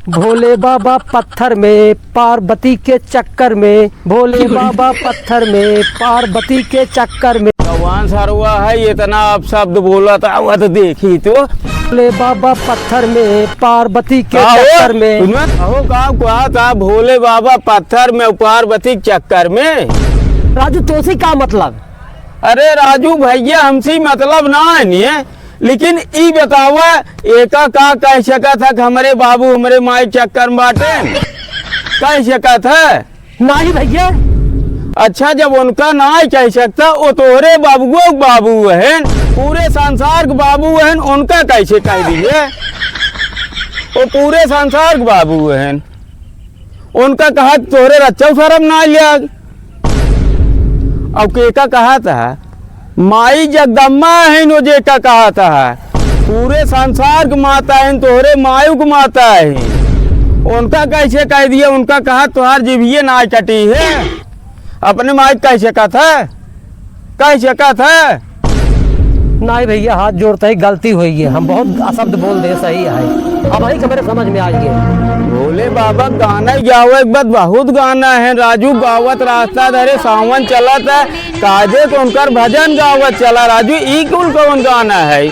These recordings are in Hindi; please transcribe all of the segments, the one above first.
भोले बाबा पत्थर में पार्वती के चक्कर में, भोले बाबा पत्थर में पार्वती के चक्कर में। भगवान सारुआ है इतना आप शब्द बोला था वह तो देखी तो। भोले बाबा पत्थर में पार्वती के चक्कर में। कहा था भोले बाबा पत्थर में पार्वती के चक्कर में। राजू तोसी का मतलब? अरे राजू भैया हमसे मतलब ना है नहीं, लेकिन ई बतावा एका का कह सका था कि हमारे बाबू हमारे माई चक्कर में बाटे कह सका था? नहीं भैया। अच्छा जब उनका ना कह सकता वो तोहरे बाबुओं बाबू है, पूरे संसार के बाबू है, उनका कैसे कह दिए? वो पूरे संसार के बाबू है, उनका कहा तोहरे रच्चा शर्म ना लिया। अब केका कहा था माई जगदम्बा है नो जेका कहा था पूरे संसार की माता है, तोहरे मायू की माता है, उनका कैसे कह दिया? उनका कहा तुहार जीभिए ना कटी है, अपने माई कैसे कहा था? कैसे कहा था? नहीं भैया हाथ जोड़ते ही गलती हुई है, हम बहुत अशब्द बोल दे सही है, अब ही मेरे समझ में आ गया। भोले बाबा गाना गावे एक बात बहुत गाना है राजू, गावत रास्ता धरे सावन चला था काजे को उनकर भजन गावत चला राजू, ई कुल कौन गाना है?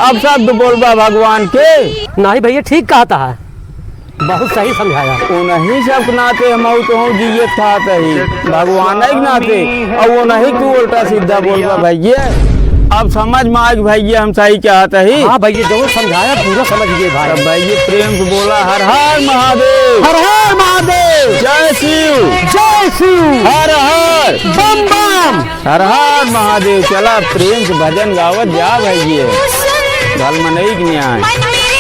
अब शब्द बोलबा भगवान के। नहीं भैया ठीक कहता है, बहुत सही समझाया। उन्हीं सब नाते हम तो जियत खाते ही भगवान के नाते, और वो नहीं तू उल्टा सीधा बोलबा भैया। अब समझ में आ भैया हम सही कहते ही। हाँ भैया जो समझाया पूरा समझ गए भाई। अब भैया प्रेम से बोला हर हर महादेव, हर हर महादेव, जय शिव, जय शिव, हर हर बम बम, हर हर महादेव। चला प्रेम से भजन गावत जा भैया, घर में नहीं न्याय।